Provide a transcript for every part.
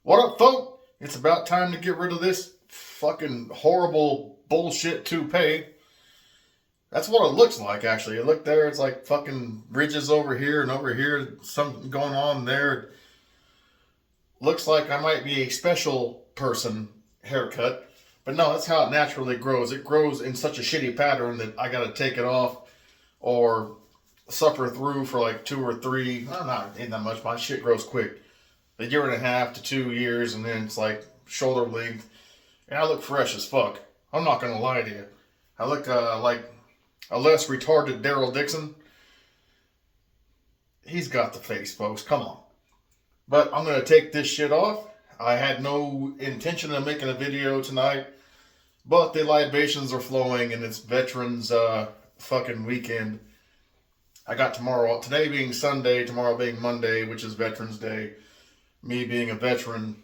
What up, folk? It's about time to get rid of this fucking horrible bullshit toupee. That's what it looks like, actually. You look there, it's like fucking ridges over here, something going on there. Looks like I might be a special person haircut. But no, that's how it naturally grows. It grows in such a shitty pattern that I gotta take it off or suffer through for like 2 or 3, ain't that much, my shit grows quick. A year and a half to 2 years, and then it's like shoulder length. And I look fresh as fuck. I'm not gonna lie to you. I look like a less retarded Daryl Dixon. He's got the face, folks. Come on. But I'm gonna take this shit off. I had no intention of making a video tonight, but the libations are flowing, and it's Veterans fucking weekend. I got tomorrow, today being Sunday, tomorrow being Monday, which is Veterans Day. Me being a veteran,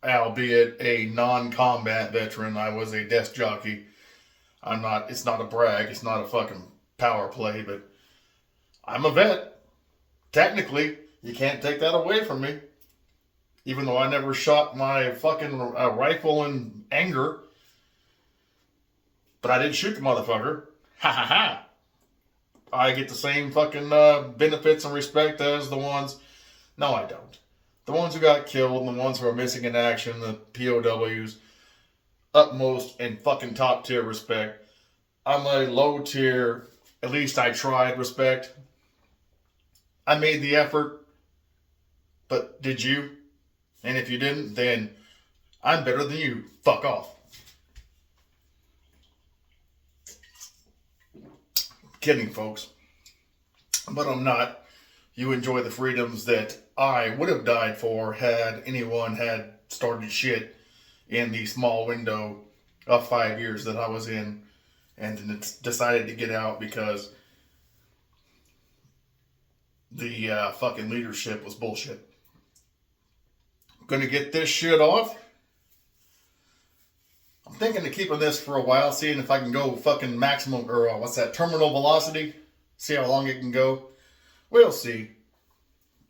albeit a non-combat veteran, I was a desk jockey. It's not a brag, it's not a fucking power play, but I'm a vet. Technically, you can't take that away from me. Even though I never shot my fucking rifle in anger. But I did shoot the motherfucker. Ha ha ha. I get the same fucking benefits and respect as the ones. No, I don't. The ones who got killed and the ones who are missing in action, the POWs, utmost and fucking top tier respect. I'm a low tier, at least I tried respect. I made the effort, but did you? And if you didn't, then I'm better than you. Fuck off. Kidding, folks. But I'm not. You enjoy the freedoms that I would have died for had anyone had started shit in the small window of 5 years that I was in and then decided to get out because the fucking leadership was bullshit. I'm gonna get this shit off. I'm thinking of keeping this for a while, seeing if I can go fucking maximum, or terminal velocity. See how long it can go. We'll see.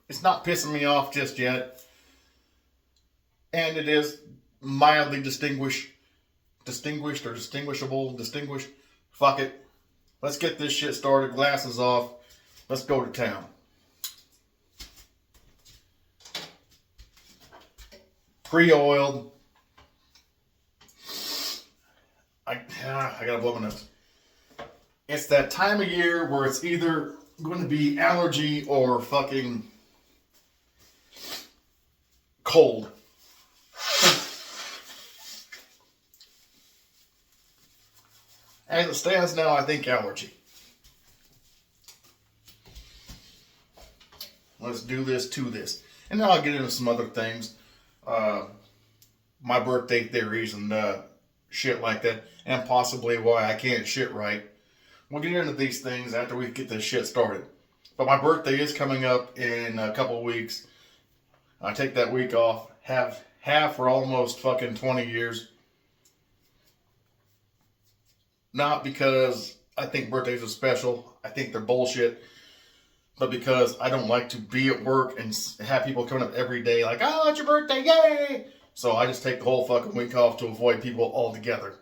It's not pissing me off just yet. And it is mildly distinguished or distinguishable. Fuck it. Let's get this shit started. Glasses off. Let's go to town. Pre-oiled. I gotta blow my nose. It's that time of year where it's either going to be allergy or fucking cold. As it stands now, I think allergy. Let's do this to this. And then I'll get into some other things. My birthday theories and shit like that. And possibly why I can't shit right. We'll get into these things after we get this shit started. But my birthday is coming up in a couple of weeks. I take that week off. Have for almost fucking 20 years. Not because I think birthdays are special. I think they're bullshit. But because I don't like to be at work and have people coming up every day like, oh, it's your birthday, yay! So I just take the whole fucking week off to avoid people altogether.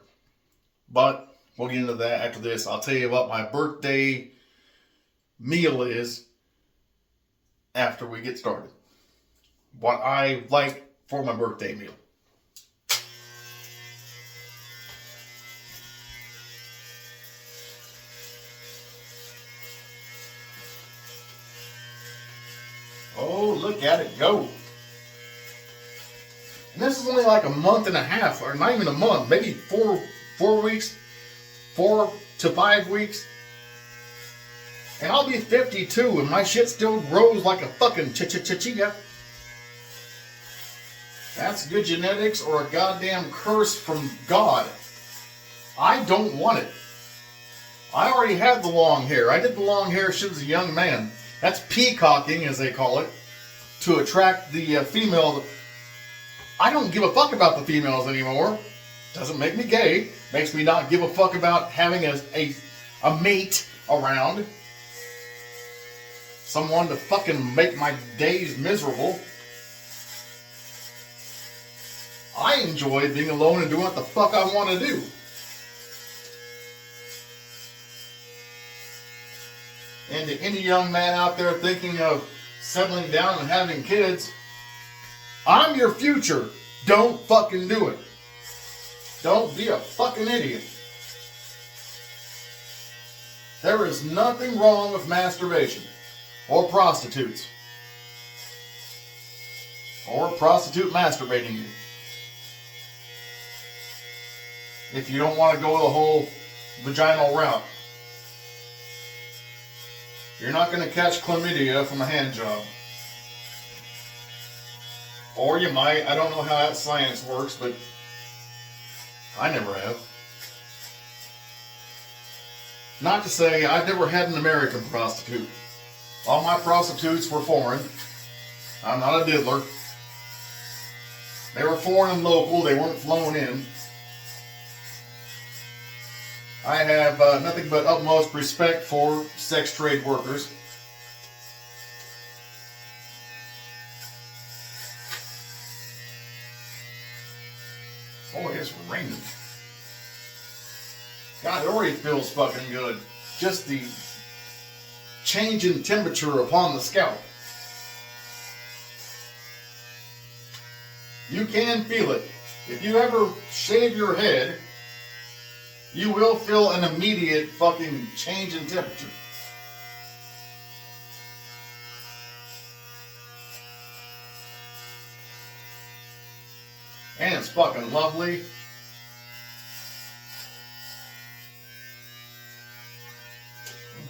But we'll get into that after this. I'll tell you what my birthday meal is after we get started. What I like for my birthday meal. Oh, look at it go. And this is only like a month and a half, or not even a month, maybe four weeks, 4 to 5 weeks. And I'll be 52 and my shit still grows like a fucking chia. That's good genetics or a goddamn curse from God. I don't want it. I already had the long hair. I did the long hair since I was a young man. That's peacocking, as they call it, to attract the female. I don't give a fuck about the females anymore. Doesn't make me gay. Makes me not give a fuck about having a mate around. Someone to fucking make my days miserable. I enjoy being alone and doing what the fuck I want to do. And to any young man out there thinking of settling down and having kids, I'm your future. Don't fucking do it. Don't be a fucking idiot. There is nothing wrong with masturbation or prostitutes or a prostitute masturbating you. If you don't want to go the whole vaginal route, you're not going to catch chlamydia from a hand job. Or you might. I don't know how that science works, but I never have. Not to say I've never had an American prostitute. All my prostitutes were foreign. I'm not a diddler. They were foreign and local. They weren't flown in. I have nothing but utmost respect for sex trade workers. Oh, it's raining. God, it already feels fucking good. Just the change in temperature upon the scalp. You can feel it. If you ever shave your head, you will feel an immediate fucking change in temperature. And it's fucking lovely.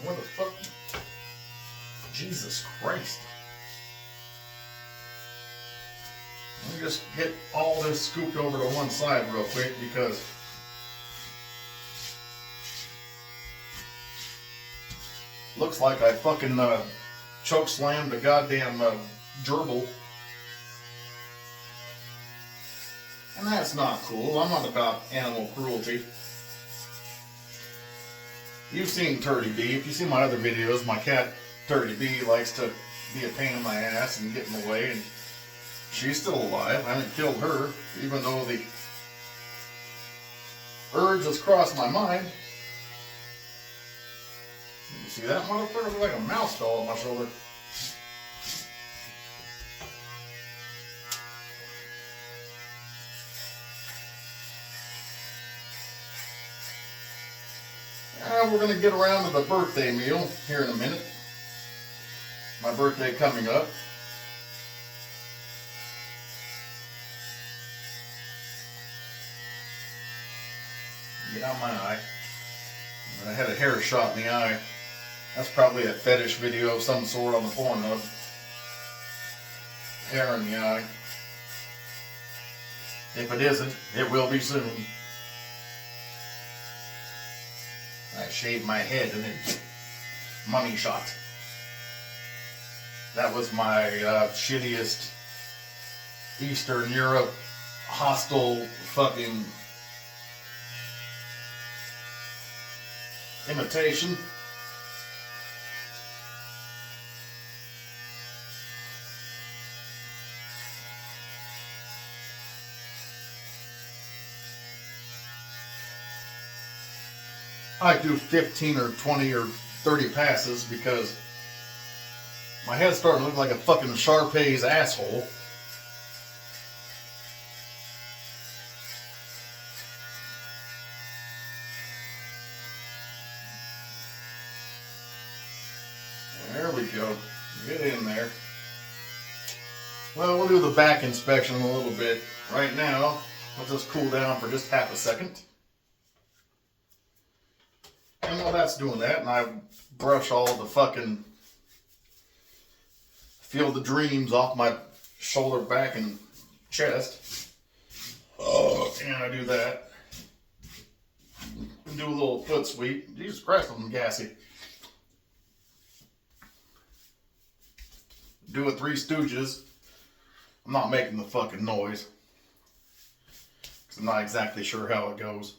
What the fuck? Jesus Christ. Let me just get all this scooped over to one side real quick because looks like I fucking choke slammed a goddamn gerbil. And that's not cool. I'm not about animal cruelty. You've seen Turdy B. If you see my other videos, my cat Turdy B likes to be a pain in my ass and get in the way, and she's still alive. I haven't killed her, even though the urge has crossed my mind. You see that motherfucker? Looks like a mouse fell on my shoulder. We're going to get around to the birthday meal here in a minute. My birthday coming up. Get out my eye. I had a hair shot in the eye. That's probably a fetish video of some sort on the Pornhub. Hair in the eye. If it isn't, it will be soon. I shaved my head and then money shot. That was my shittiest Eastern Europe hostile fucking imitation. I do 15 or 20 or 30 passes because my head's starting to look like a fucking Shar-Pei's asshole. There we go. Get in there. Well, we'll do the back inspection in a little bit. Right now, let's just cool down for just half a second. And while that's doing that, and I brush all the fucking feel the dreams off my shoulder, back, and chest. Oh, and I do that. And do a little foot sweep. Jesus Christ, I'm gassy. Do a Three Stooges. I'm not making the fucking noise. Because I'm not exactly sure how it goes.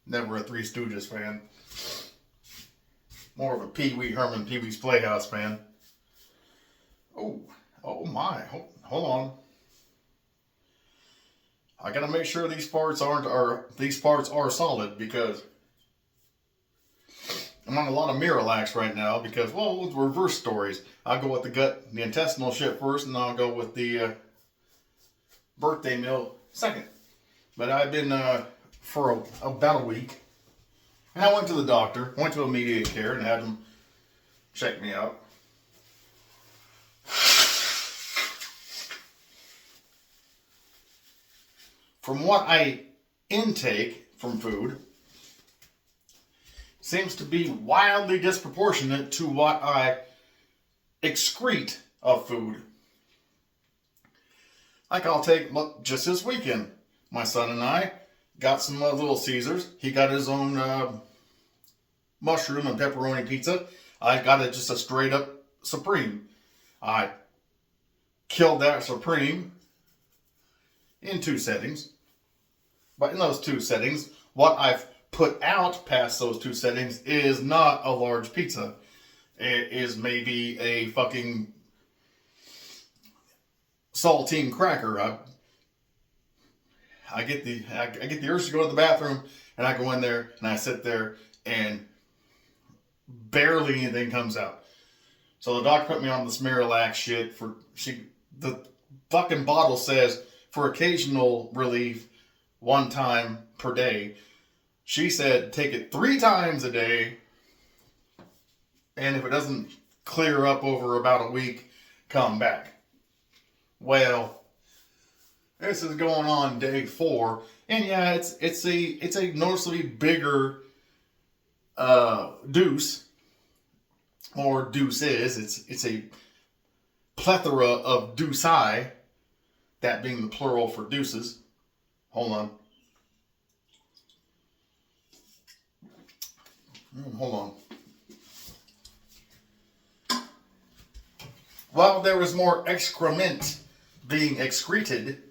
Never a Three Stooges fan. More of a Pee Wee Herman, Pee Wee's Playhouse fan. Oh my, hold on. I gotta make sure these parts are solid, because I'm on a lot of Miralax right now, because, well, with reverse stories. I'll go with the gut, the intestinal shit first, and I'll go with the birthday meal second. But I've been for about a week, and I went to the doctor, went to immediate care, and had them check me out. From what I intake from food, seems to be wildly disproportionate to what I excrete of food. Like, I'll take, look, just this weekend, my son and I got some Little Caesars. He got his own mushroom and pepperoni pizza. I got it just a straight up Supreme. I killed that Supreme in 2 settings. But in those 2 settings, what I've put out past those 2 settings is not a large pizza. It is maybe a fucking saltine cracker. I get the urge to go to the bathroom, and I go in there and I sit there and barely anything comes out. So the doctor put me on this Miralax shit the fucking bottle says for occasional relief 1 time per day. She said take it 3 times a day, and if it doesn't clear up over about a week, come back. Well, this is going on day 4, and yeah, it's a noticeably bigger deuce, or deuces. It's a plethora of deuci, that being the plural for deuces. Hold on. Hold on. While there is more excrement being excreted,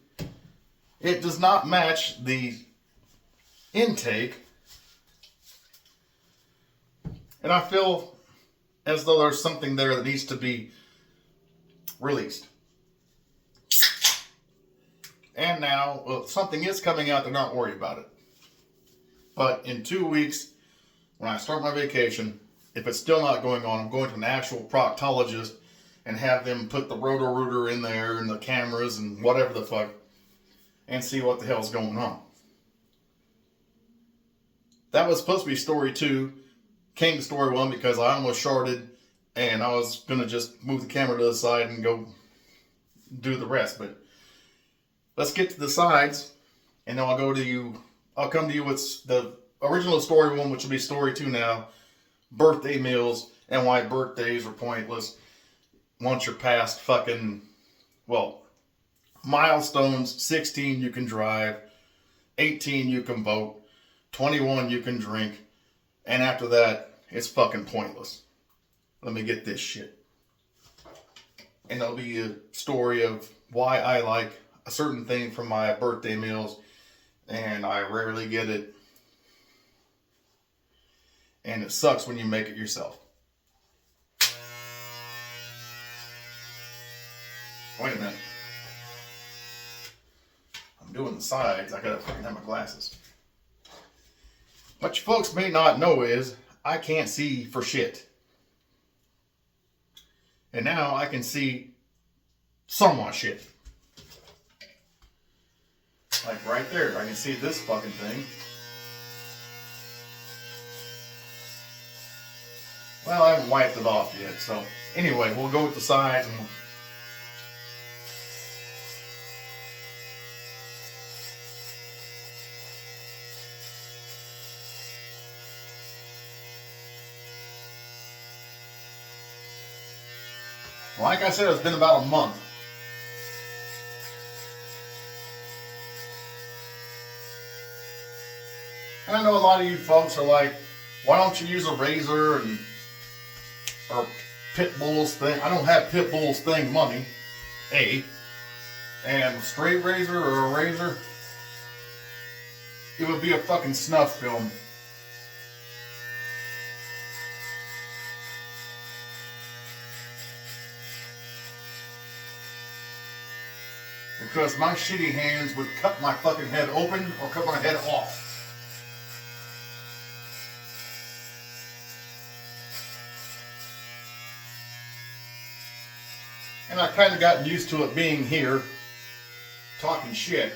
it does not match the intake. And I feel as though there's something there that needs to be released. And now, well, something is coming out, they're not worried about it. But in 2 weeks, when I start my vacation, if it's still not going on, I'm going to an actual proctologist and have them put the roto-rooter in there and the cameras and whatever the fuck, and see what the hell's going on. That was supposed to be story 2. Came to story 1 because I almost sharded, and I was going to just move the camera to the side and go do the rest. But let's get to the sides, and then I'll come to you with the original story 1, which will be story 2 now. Birthday meals and why birthdays are pointless once you're past fucking, well, milestones. 16 you can drive, 18 you can vote, 21 you can drink, and after that it's fucking pointless. Let me get this shit. And there'll be a story of why I like a certain thing from my birthday meals and I rarely get it. And it sucks when you make it yourself. Wait a minute. I'm doing the sides. I gotta fucking have my glasses. What you folks may not know is I can't see for shit. And now I can see somewhat shit. Like right there, I can see this fucking thing. Well, I haven't wiped it off yet, so anyway, we'll go with the sides and like I said, it's been about a month. And I know a lot of you folks are like, why don't you use a razor or Pitbull's thing? I don't have Pitbull's thing money, A. And a straight razor or a razor, it would be a fucking snuff film. because my shitty hands would cut my fucking head open or cut my head off. And I kind of gotten used to it being here, talking shit.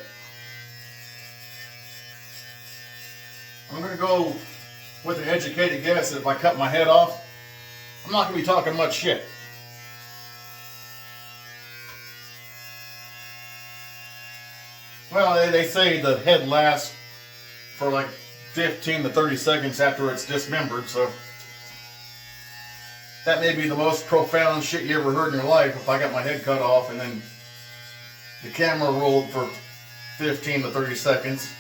I'm going to go with an educated guess that if I cut my head off, I'm not going to be talking much shit. Well, they say the head lasts for like 15 to 30 seconds after it's dismembered, so that may be the most profound shit you ever heard in your life if I got my head cut off and then the camera rolled for 15 to 30 seconds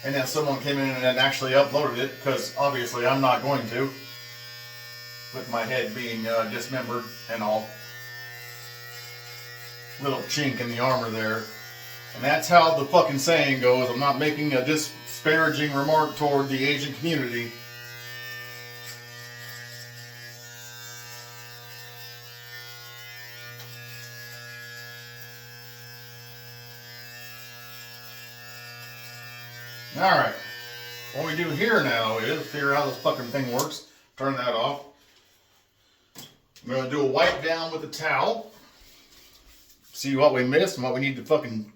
and then someone came in and actually uploaded it, because obviously I'm not going to, with my head being dismembered and all. Little chink in the armor there. And that's how the fucking saying goes. I'm not making a disparaging remark toward the Asian community. Alright, what we do here now is figure out how this fucking thing works. Turn that off. I'm going to do a wipe down with a towel. See what we missed and what we need to fucking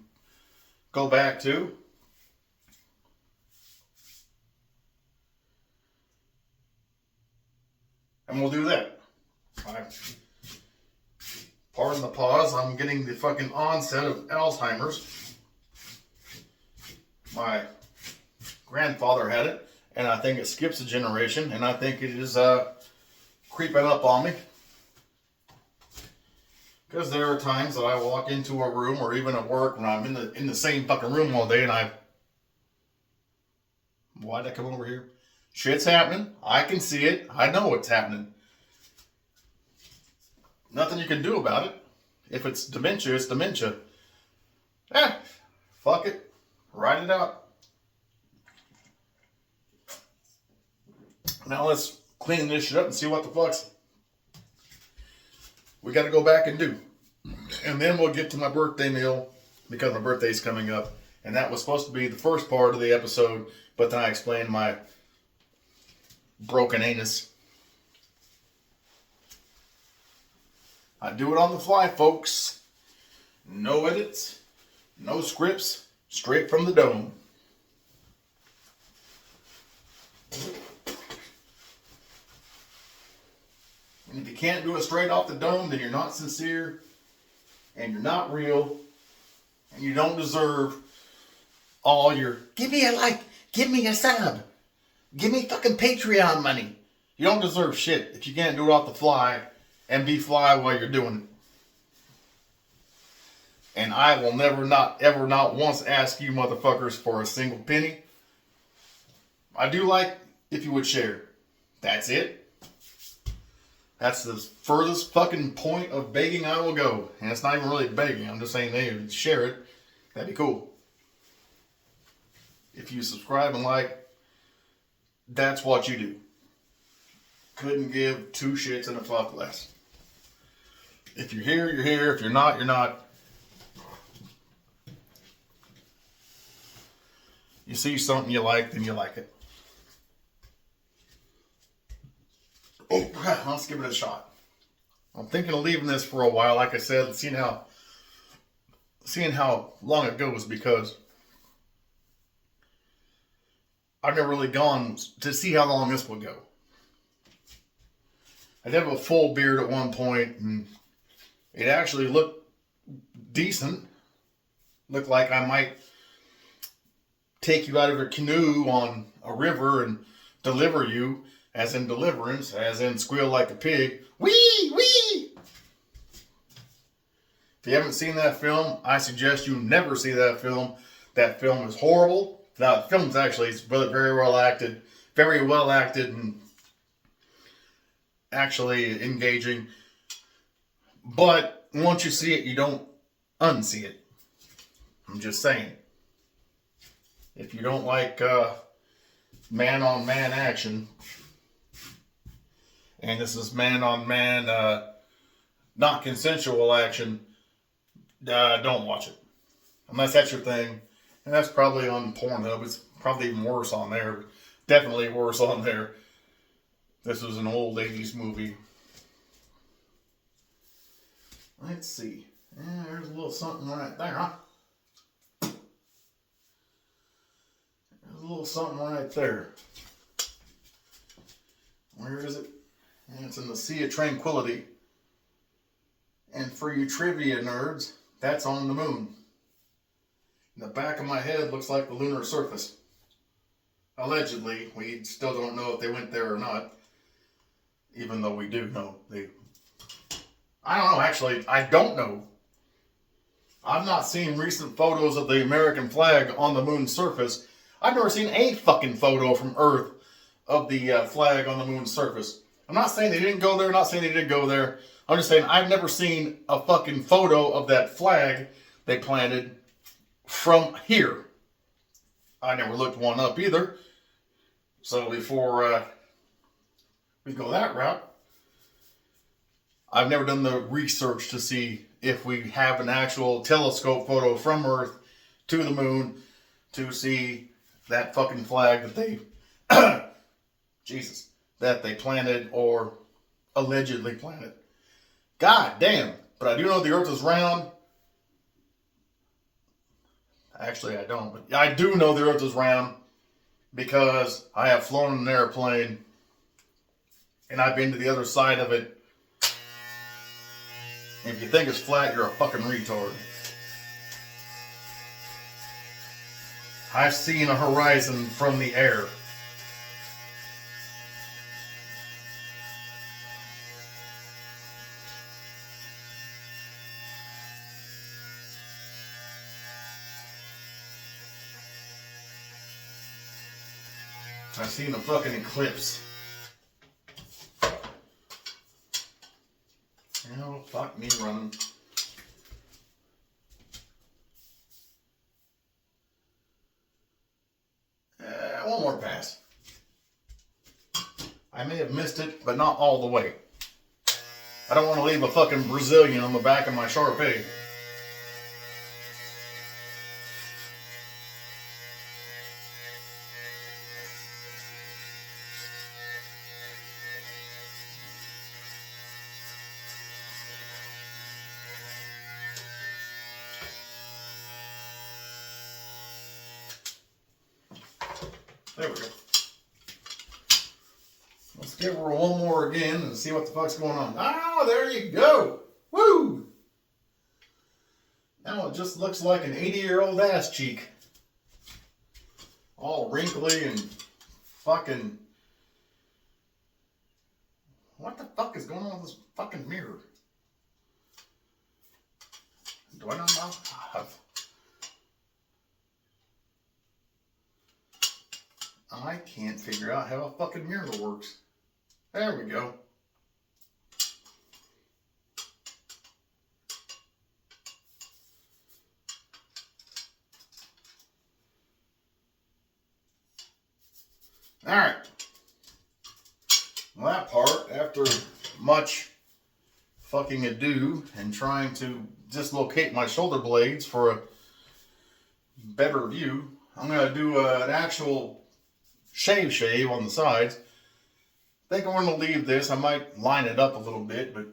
go back to. And we'll do that. Alright. Pardon the pause, I'm getting the fucking onset of Alzheimer's. My grandfather had it, and I think it skips a generation, and I think it is creeping up on me. Because there are times that I walk into a room, or even at work, when I'm in the same fucking room all day, and why'd I come over here? Shit's happening. I can see it. I know what's happening. Nothing you can do about it. If it's dementia, it's dementia. Fuck it. Write it out. Now let's clean this shit up and see what the fuck's we got to go back and do. And then we'll get to my birthday meal, because my birthday's coming up. And that was supposed to be the first part of the episode, but then I explained my broken anus. I do it on the fly, folks. No edits, no scripts, straight from the dome. And if you can't do it straight off the dome, then you're not sincere, and you're not real, and you don't deserve all your, give me a like, give me a sub, give me fucking Patreon money. You don't deserve shit if you can't do it off the fly and be fly while you're doing it. And I will never, not ever, not once ask you motherfuckers for a single penny. I do like if you would share. That's it. That's the furthest fucking point of begging I will go. And it's not even really begging. I'm just saying, hey, share it. That'd be cool. If you subscribe and like, that's what you do. Couldn't give two shits and a fuck less. If you're here, you're here. If you're not, you're not. You see something you like, then you like it. Oh, let's give it a shot. I'm thinking of leaving this for a while, like I said, seeing how long it goes, because I've never really gone to see how long this will go. I did have a full beard at one point, and it actually looked decent. Looked like I might take you out of a canoe on a river and deliver you, as in deliverance, as in squeal like a pig. Wee, wee! If you haven't seen that film, I suggest you never see that film. That film is horrible. Now, the film's actually very well acted, and actually engaging. But once you see it, you don't unsee it. I'm just saying. If you don't like man-on-man action, and this is man-on-man, not consensual action, don't watch it. Unless that's your thing. And that's probably on Pornhub. It's probably even worse on there. Definitely worse on there. This was an old 80s movie. Let's see. Yeah, there's a little something right there, huh? There's a little something right there. Where is it? And it's in the Sea of Tranquility. And for you trivia nerds, that's on the moon. The back of my head looks like the lunar surface. Allegedly, we still don't know if they went there or not. Even though we do know. I don't know, actually. I don't know. I've not seen recent photos of the American flag on the moon's surface. I've never seen a fucking photo from Earth of the flag on the moon's surface. I'm not saying they didn't go there, not saying they did go there. I'm just saying I've never seen a fucking photo of that flag they planted from here. I never looked one up either. So before we go that route, I've never done the research to see if we have an actual telescope photo from Earth to the moon to see that fucking flag that they, Jesus, that they planted or allegedly planted. God damn. But I do know the Earth is round. Actually, I don't. But I do know the Earth is round because I have flown in an airplane and I've been to the other side of it. And if you think it's flat, you're a fucking retard. I've seen a horizon from the air. I've seen a fucking eclipse. Oh, fuck me running. One more pass. I may have missed it, but not all the way. I don't want to leave a fucking Brazilian on the back of my Sharpei. There we go. Let's give her one more again and see what the fuck's going on. Ah, there you go. Woo! Now it just looks like an 80-year-old ass cheek. All wrinkly and fucking... What the fuck is going on with this fucking mirror? Do I not know? I can't figure out how a fucking mirror works. There we go. Alright. Well, that part, after much fucking ado and trying to dislocate my shoulder blades for a better view, I'm going to do an actual shave on the sides. I think I'm going to leave this. I might line it up a little bit, but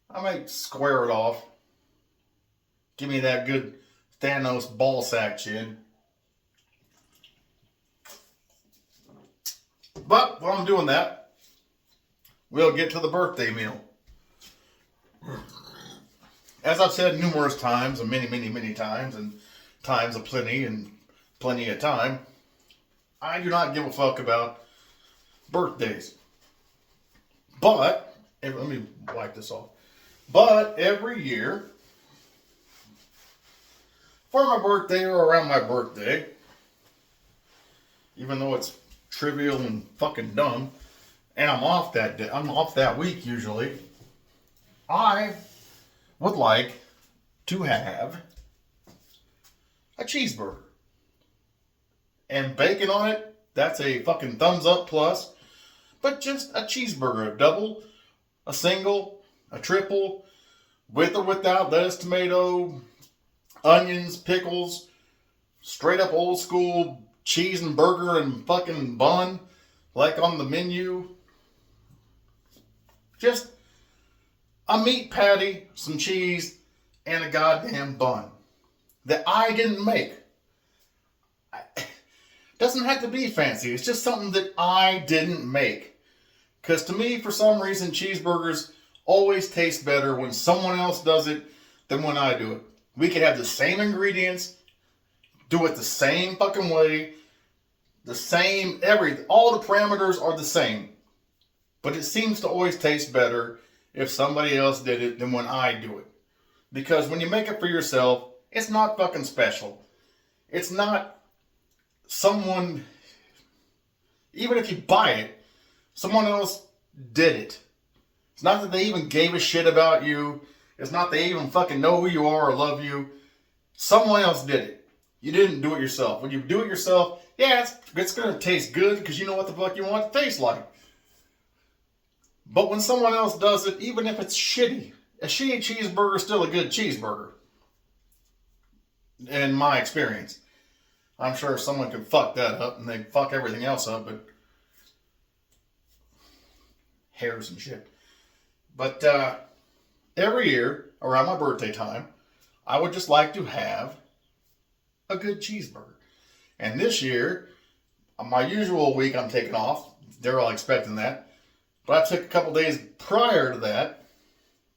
I might square it off. Give me that good Thanos ball sack chin. But while I'm doing that, we'll get to the birthday meal. As I've said numerous times, and many times, and times of plenty, and plenty of time, I do not give a fuck about birthdays. But, let me wipe this off. But every year, for my birthday or around my birthday, even though it's trivial and fucking dumb, and I'm off that day, I'm off that week usually, I would like to have a cheeseburger. And bacon on it, that's a fucking thumbs up plus. But just a cheeseburger, a double, a single, a triple, with or without lettuce, tomato, onions, pickles, straight up old school cheese and burger and fucking bun, like on the menu. Just a meat patty, some cheese, and a goddamn bun that I didn't make. Doesn't have to be fancy. It's just something that I didn't make. Because to me, for some reason, cheeseburgers always taste better when someone else does it than when I do it. We could have the same ingredients, do it the same fucking way, the same everything. All the parameters are the same. But it seems to always taste better if somebody else did it than when I do it. Because when you make it for yourself, it's not fucking special. It's not someone, even if you buy it, someone else did it. It's not that they even gave a shit about you. It's not they even fucking know who you are or love you. Someone else did it. You didn't do it yourself. When you do it yourself, yeah, it's going to taste good because you know what the fuck you want it to taste like. But when someone else does it, even if it's shitty, a shitty cheeseburger is still a good cheeseburger. In my experience. I'm sure someone could fuck that up and they'd fuck everything else up, but hairs and shit. But every year, around my birthday time, I would just like to have a good cheeseburger. And this year, my usual week I'm taking off. They're all expecting that. But I took a couple days prior to that.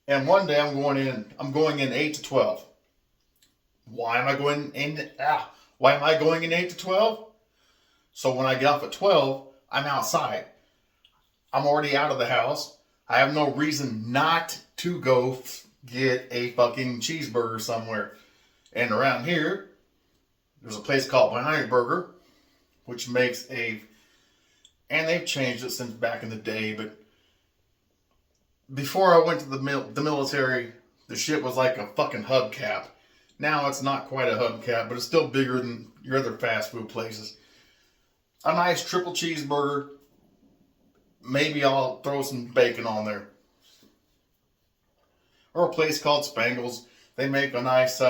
And one day I'm going in 8 to 12. Why am I going in 8 to 12? So when I get off at 12, I'm outside. I'm already out of the house. I have no reason not to go get a fucking cheeseburger somewhere. And around here, there's a place called Behind Burger, which makes and they've changed it since back in the day, but before I went to the military, the shit was like a fucking hubcap. Now it's not quite a hubcap, but it's still bigger than your other fast food places. A nice triple cheeseburger. Maybe I'll throw some bacon on there. Or a place called Spangles. They make a nice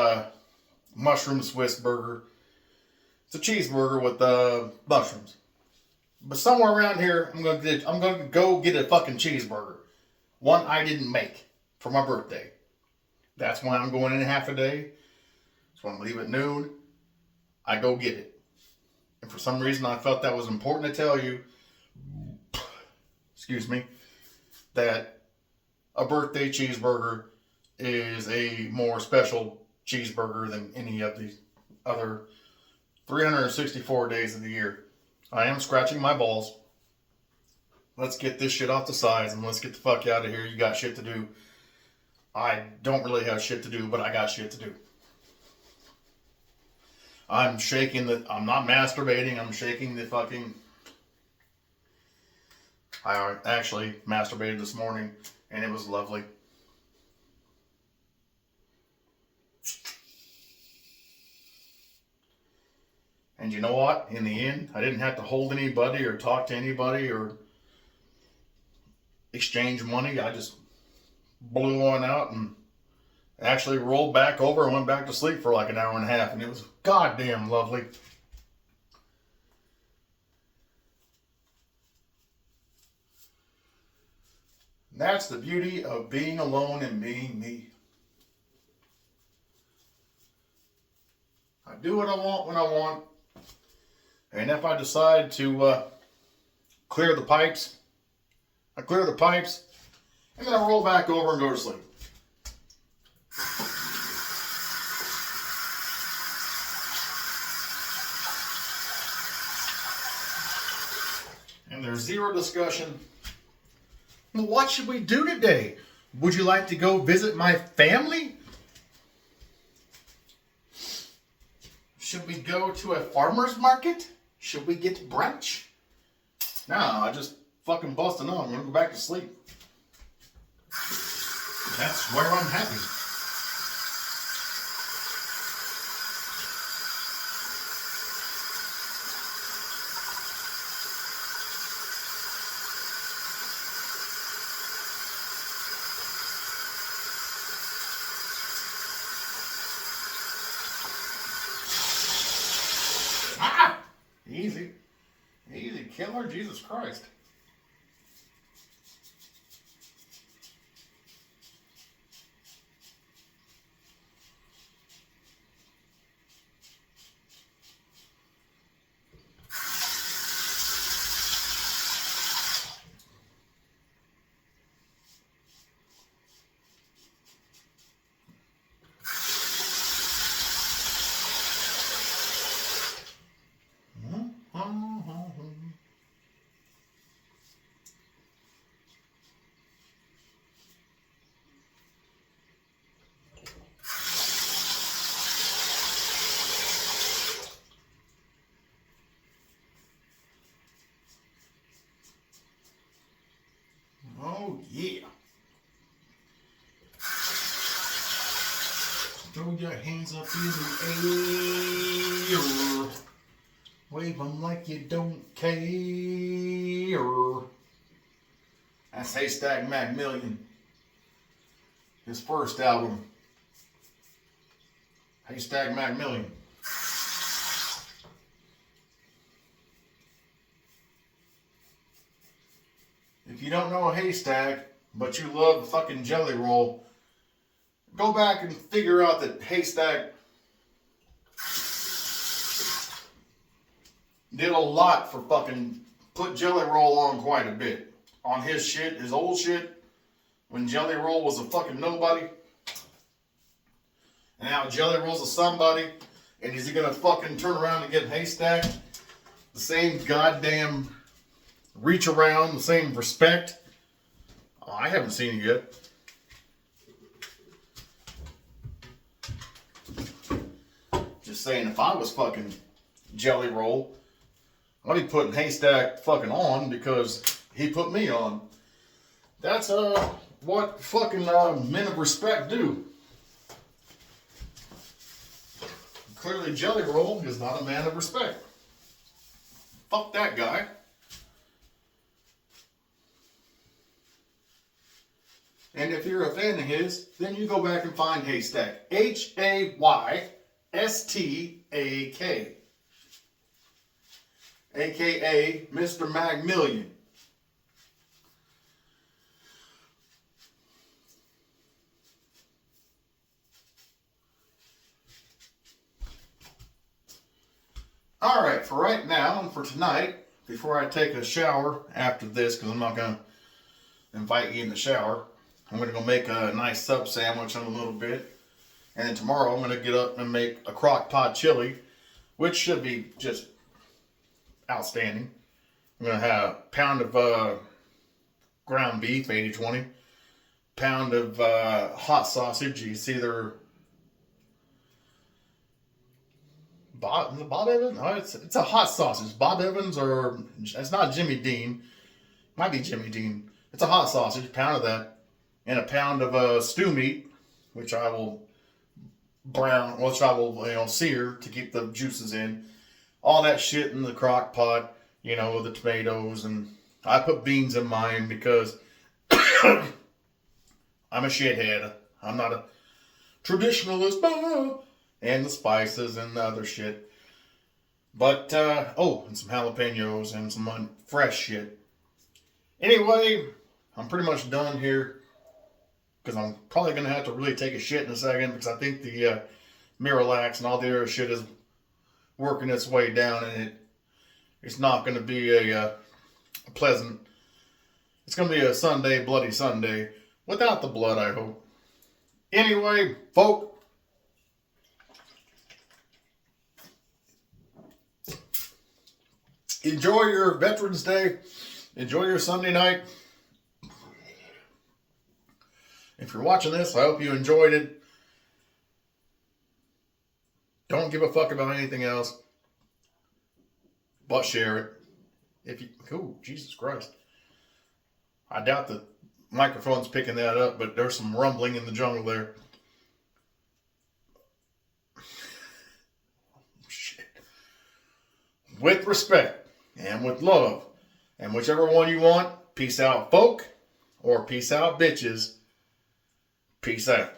mushroom Swiss burger. It's a cheeseburger with mushrooms. But somewhere around here, I'm gonna go get a fucking cheeseburger. One I didn't make for my birthday. That's why I'm going in half a day. So when I leave at noon, I go get it. And for some reason, I felt that was important to tell you, excuse me, that a birthday cheeseburger is a more special cheeseburger than any of the other 364 days of the year. I am scratching my balls. Let's get this shit off the sides and let's get the fuck out of here. You got shit to do. I don't really have shit to do, but I got shit to do. I'm not masturbating. I'm shaking the fucking... I actually masturbated this morning and it was lovely. And you know what? In the end, I didn't have to hold anybody or talk to anybody or exchange money. I just blew one out and actually rolled back over and went back to sleep for like an hour and a half, and it was goddamn lovely. And that's the beauty of being alone and being me. I do what I want when I want, and if I decide to clear the pipes, I clear the pipes, and then I roll back over and go to sleep. And there's zero discussion. Well, what should we do today? Would you like to go visit my family? Should we go to a farmer's market? Should we get brunch? No, I just fucking busting on. I'm gonna go back to sleep. That's where I'm happy. Easy. Easy, killer. Jesus Christ. Oh, yeah. Throw your hands up in the air. Wave them like you don't care. That's Haystack Macmillian. His first album. Haystack Macmillian. If you don't know a haystack, but you love fucking Jelly Roll, go back and figure out that Haystack did a lot for fucking put Jelly Roll on quite a bit. On his shit, his old shit, when Jelly Roll was a fucking nobody. And now Jelly Roll's a somebody. And is he gonna fucking turn around and get Haystack the same goddamn reach around, the same respect? Oh, I haven't seen it yet. Just saying, if I was fucking Jelly Roll, I'd be putting Haystack fucking on because he put me on. That's what fucking men of respect do. Clearly Jelly Roll is not a man of respect. Fuck that guy. And if you're a fan of his, then you go back and find Haystack. Haystack. AKA Mr. Macmillian. Alright, for right now and for tonight, before I take a shower after this, because I'm not going to invite you in the shower, I'm going to go make a nice sub sandwich in a little bit. And then tomorrow I'm going to get up and make a crock pot chili, which should be just outstanding. I'm going to have a pound of ground beef, 80-20. Pound of hot sausage. It's either Bob Evans? No, it's a hot sausage. Bob Evans, or it's not Jimmy Dean. Might be Jimmy Dean. It's a hot sausage, pound of that. And a pound of stew meat, which I will sear to keep the juices in. All that shit in the crock pot, the tomatoes, and I put beans in mine because I'm a shithead. I'm not a traditionalist, and the spices and the other shit. But, and some jalapenos and some fresh shit. Anyway, I'm pretty much done here. Because I'm probably going to have to really take a shit in a second. Because I think the Miralax and all the other shit is working its way down. And it's not going to be a pleasant... It's going to be a Sunday, bloody Sunday. Without the blood, I hope. Anyway, folk. Enjoy your Veterans Day. Enjoy your Sunday night. If you're watching this, I hope you enjoyed it. Don't give a fuck about anything else, but share it. Jesus Christ. I doubt the microphone's picking that up, but there's some rumbling in the jungle there. Shit. With respect and with love, and whichever one you want, peace out, folk, or peace out, bitches. Peace out.